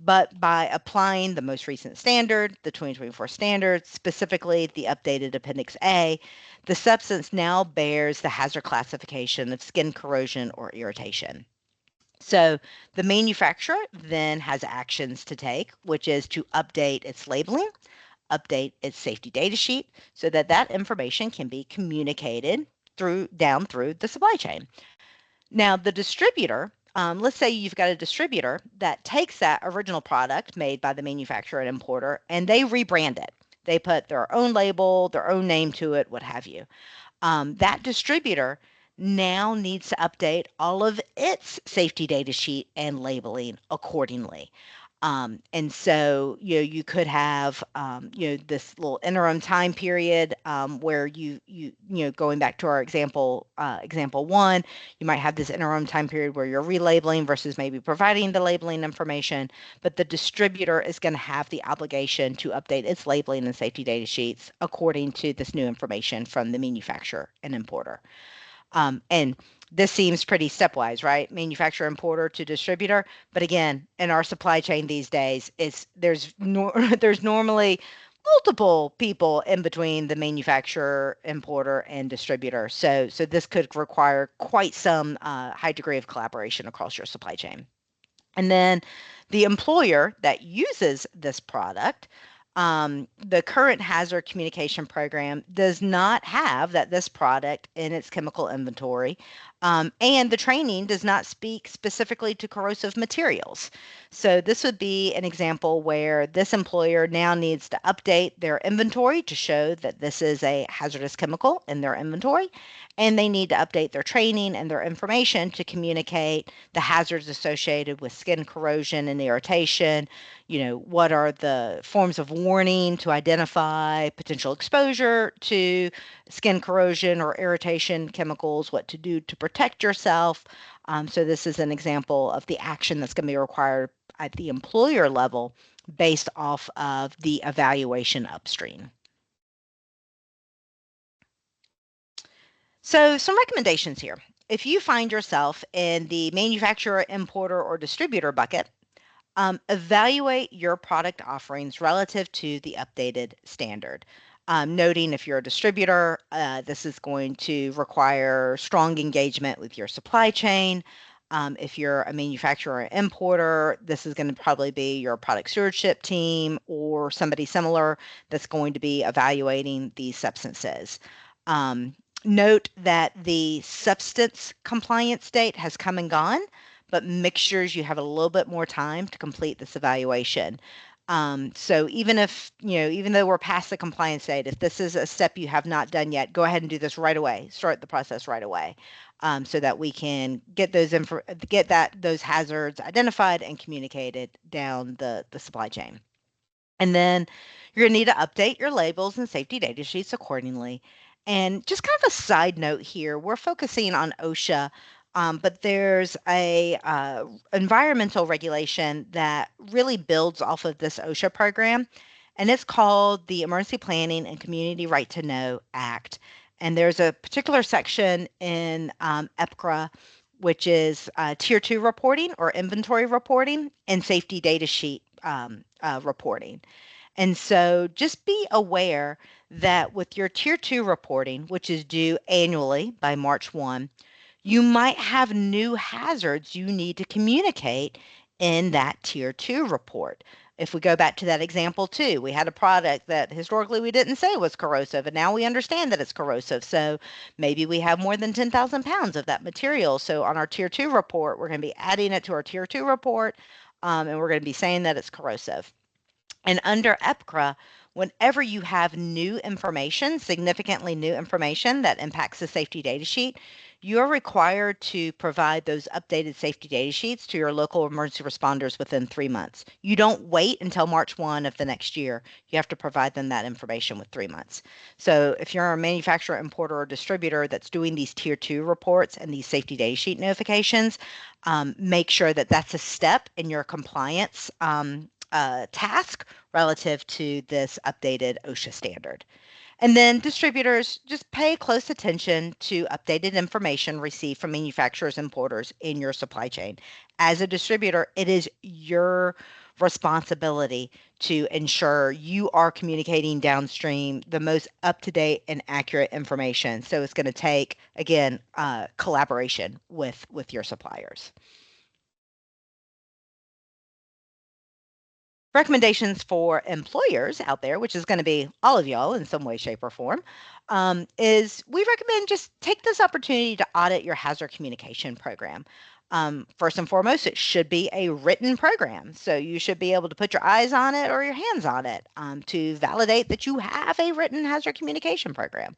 but by applying the most recent standard, the 2024 standard, specifically the updated Appendix A, the substance now bears the hazard classification of skin corrosion or irritation. So the manufacturer then has actions to take, which is to update its labeling, update its safety data sheet so that that information can be communicated down through the supply chain. Now, the distributor, let's say you've got a distributor that takes that original product made by the manufacturer and importer and they rebrand it. They put their own label, their own name to it, what have you. That distributor now needs to update all of its safety data sheet and labeling accordingly. And so, you could have, this little interim time period where going back to our example one, you might have this interim time period where you're relabeling versus maybe providing the labeling information, but the distributor is going to have the obligation to update its labeling and safety data sheets according to this new information from the manufacturer and importer. And this seems pretty stepwise, right? Manufacturer, importer to distributor. But again, in our supply chain these days, there's normally multiple people in between the manufacturer, importer, and distributor. So this could require quite some high degree of collaboration across your supply chain. And then the employer that uses this product The current hazard communication program does not have this product in its chemical inventory, and the training does not speak specifically to corrosive materials. So this would be an example where this employer now needs to update their inventory to show that this is a hazardous chemical in their inventory, and they need to update their training and their information to communicate the hazards associated with skin corrosion and irritation. What are the forms of warning to identify potential exposure to skin corrosion or irritation chemicals, what to do to protect yourself. So this is an example of the action that's going to be required at the employer level based off of the evaluation upstream. So some recommendations here. If you find yourself in the manufacturer, importer, or distributor bucket, evaluate your product offerings relative to the updated standard. Noting if you're a distributor, this is going to require strong engagement with your supply chain. If you're a manufacturer or importer, this is going to probably be your product stewardship team or somebody similar that's going to be evaluating these substances. Note that the substance compliance date has come and gone, but mixtures, you have a little bit more time to complete this evaluation. So even if, even though we're past the compliance date, if this is a step you have not done yet, go ahead and do this right away. Start the process right away, so that we can get those hazards identified and communicated down the supply chain. And then you're going to need to update your labels and safety data sheets accordingly. And just kind of a side note here, we're focusing on OSHA, but there's a environmental regulation that really builds off of this OSHA program, and it's called the Emergency Planning and Community Right to Know Act. And there's a particular section in EPCRA, which is Tier 2 reporting or inventory reporting and safety data sheet reporting. And so just be aware that with your Tier 2 reporting, which is due annually by March 1, you might have new hazards you need to communicate in that Tier 2 report. If we go back to that example too, we had a product that historically we didn't say was corrosive, and now we understand that it's corrosive. So maybe we have more than 10,000 pounds of that material. So on our Tier 2 report, we're going to be adding it to our Tier 2 report, and we're going to be saying that it's corrosive. And under EPCRA, whenever you have new information, significantly new information that impacts the safety data sheet, you're required to provide those updated safety data sheets to your local emergency responders within 3 months. You don't wait until March 1 of the next year. You have to provide them that information with 3 months. So if you're a manufacturer, importer, or distributor that's doing these Tier 2 reports and these safety data sheet notifications, make sure that that's a step in your compliance task relative to this updated OSHA standard. And then distributors, just pay close attention to updated information received from manufacturers and importers in your supply chain. As a distributor, it is your responsibility to ensure you are communicating downstream the most up-to-date and accurate information. So it's going to take, again, collaboration with your suppliers. Recommendations for employers out there, which is going to be all of y'all in some way, shape, or form, is we recommend just take this opportunity to audit your hazard communication program. First and foremost, it should be a written program. So you should be able to put your eyes on it or your hands on it to validate that you have a written hazard communication program.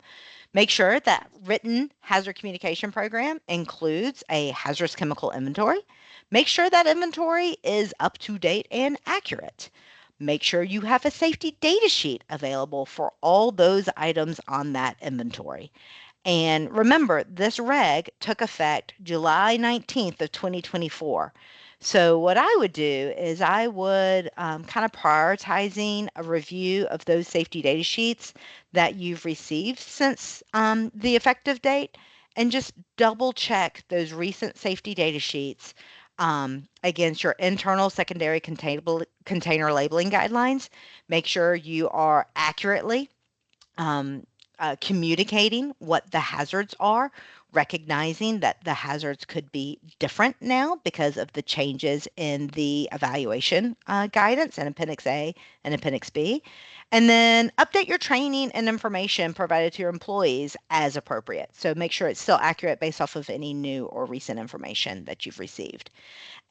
Make sure that written hazard communication program includes a hazardous chemical inventory. Make sure that inventory is up to date and accurate. Make sure you have a safety data sheet available for all those items on that inventory. And remember, this reg took effect July 19th of 2024. So what I would do is I would kind of prioritizing a review of those safety data sheets that you've received since the effective date, and just double check those recent safety data sheets against your internal secondary container labeling guidelines. Make sure you are accurately communicating what the hazards are recognizing that the hazards could be different now because of the changes in the evaluation guidance in Appendix A and Appendix B. And then update your training and information provided to your employees as appropriate. So make sure it's still accurate based off of any new or recent information that you've received.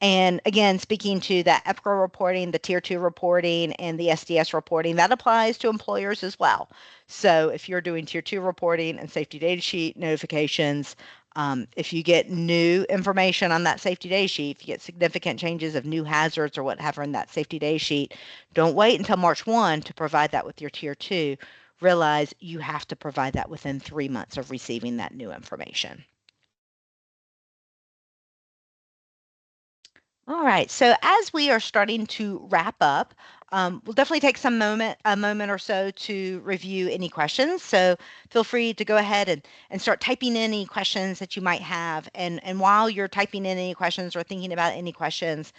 And again, speaking to that EPCRO reporting, the Tier 2 reporting, and the SDS reporting, that applies to employers as well. So if you're doing Tier 2 reporting and safety data sheet notifications, if you get new information on that safety data sheet, if you get significant changes of new hazards or whatever in that safety data sheet, don't wait until March 1 to provide that with your Tier 2. Realize you have to provide that within 3 months of receiving that new information. All right. So as we are starting to wrap up, we'll definitely take a moment or so to review any questions. So feel free to go ahead and start typing in any questions that you might have. And while you're typing in any questions or thinking about any questions,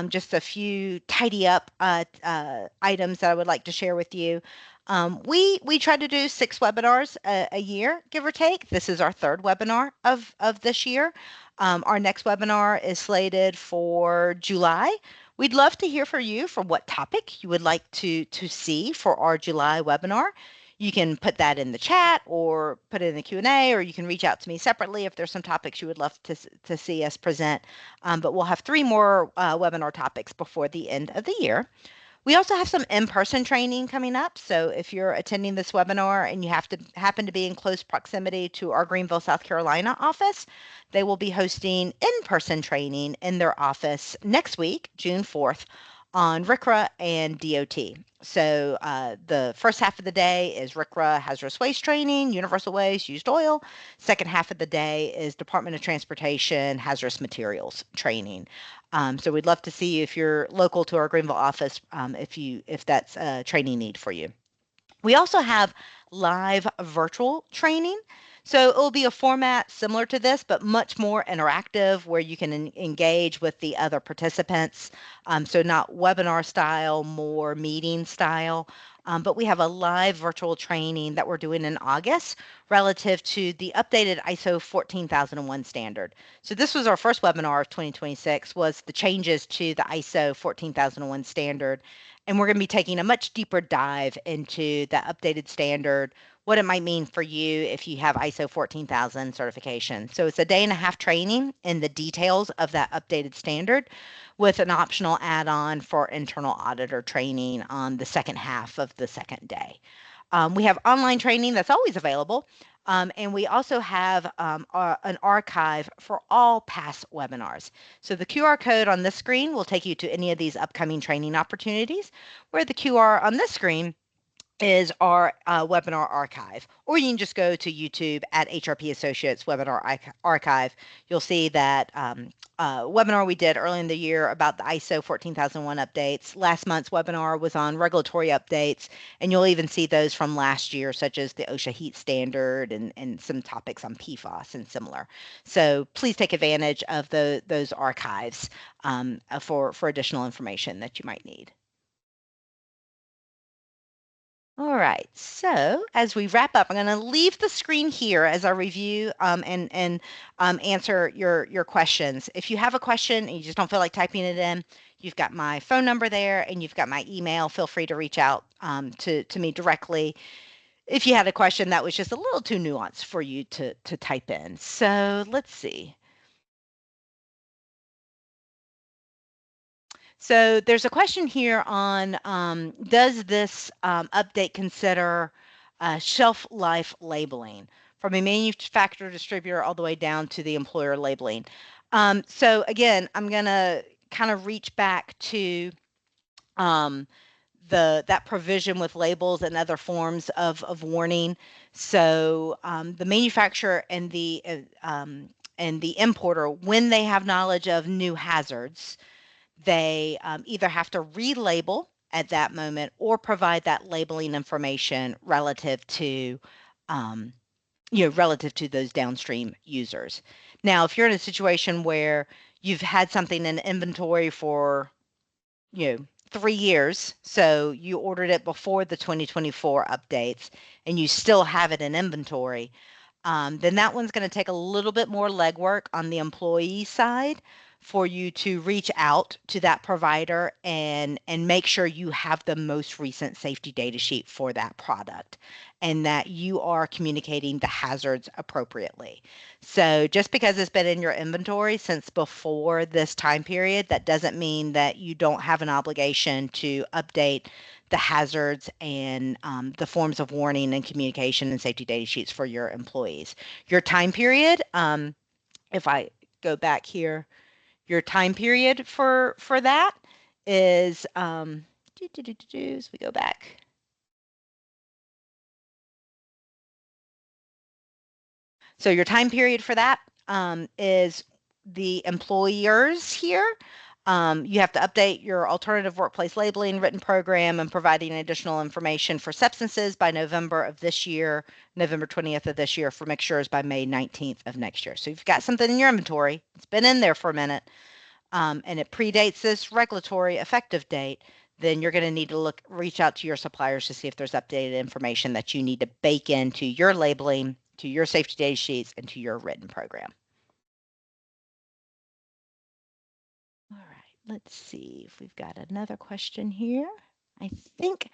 just a few tidy up items that I would like to share with you. We try to do 6 webinars a year, give or take. This is our 3rd webinar of this year. Our next webinar is slated for July. We'd love to hear from you for what topic you would like to see for our July webinar. You can put that in the chat or put it in the Q&A, or you can reach out to me separately if there's some topics you would love to see us present. But we'll have 3 more webinar topics before the end of the year. We also have some in-person training coming up. So if you're attending this webinar and you happen to be in close proximity to our Greenville, South Carolina office, they will be hosting in-person training in their office next week, June 4th, on RCRA and DOT. So the first half of the day is RCRA hazardous waste training, universal waste, used oil. Second half of the day is Department of Transportation hazardous materials training. So we'd love to see you if you're local to our Greenville office, if that's a training need for you. We also have live virtual training. So it will be a format similar to this, but much more interactive where you can engage with the other participants. So not webinar style, more meeting style. But we have a live virtual training that we're doing in August relative to the updated ISO 14001 standard. So this was our first webinar of 2026, was the changes to the ISO 14001 standard. And we're going to be taking a much deeper dive into the updated standard, what it might mean for you if you have ISO 14000 certification. So it's a day and a half training in the details of that updated standard with an optional add-on for internal auditor training on the second half of the second day. We have online training that's always available. And we also have an archive for all past webinars. So the QR code on this screen will take you to any of these upcoming training opportunities, where the QR on this screen is our webinar archive, or you can just go to YouTube at HRP Associates Webinar Archive. You'll see that webinar we did early in the year about the ISO 14001 updates. Last month's webinar was on regulatory updates, and you'll even see those from last year, such as the OSHA heat standard and some topics on PFAS and similar. So please take advantage of those archives for additional information that you might need. All right, so as we wrap up, I'm going to leave the screen here as I review and answer your questions. If you have a question and you just don't feel like typing it in, you've got my phone number there and you've got my email. Feel free to reach out to me directly if you had a question that was just a little too nuanced for you to type in. So let's see. So there's a question here on does this update consider shelf life labeling from a manufacturer distributor all the way down to the employer labeling? So again, I'm going to kind of reach back to that provision with labels and other forms of warning. So the manufacturer and the importer, when they have knowledge of new hazards, they either have to relabel at that moment or provide that labeling information relative to relative to those downstream users. Now, if you're in a situation where you've had something in inventory for 3 years, so you ordered it before the 2024 updates and you still have it in inventory, then that one's going to take a little bit more legwork on the employee side for you to reach out to that provider and make sure you have the most recent safety data sheet for that product and that you are communicating the hazards appropriately. So just because it's been in your inventory since before this time period, that doesn't mean that you don't have an obligation to update the hazards and the forms of warning and communication and safety data sheets for your employees. Your time period, if I go back here, your time period for that is as we go back. So your time period for that is the employers here. You have to update your alternative workplace labeling written program and providing additional information for substances by November of this year, November 20th of this year, for mixtures by May 19th of next year. So if you've got something in your inventory, it's been in there for a minute, and it predates this regulatory effective date, then you're going to need to reach out to your suppliers to see if there's updated information that you need to bake into your labeling, to your safety data sheets, and to your written program. All right, let's see if we've got another question here. I think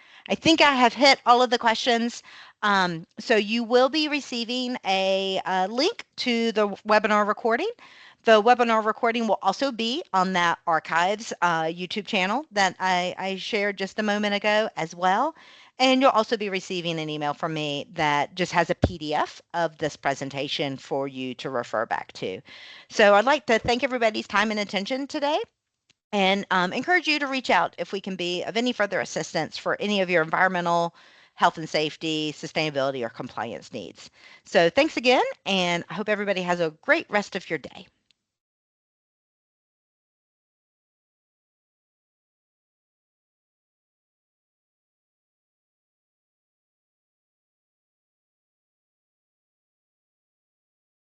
I have hit all of the questions. So you will be receiving a link to the webinar recording. The webinar recording will also be on that archives YouTube channel that I shared just a moment ago as well. And you'll also be receiving an email from me that just has a PDF of this presentation for you to refer back to. So I'd like to thank everybody's time and attention today and encourage you to reach out if we can be of any further assistance for any of your environmental, health and safety, sustainability, or compliance needs. So thanks again, and I hope everybody has a great rest of your day.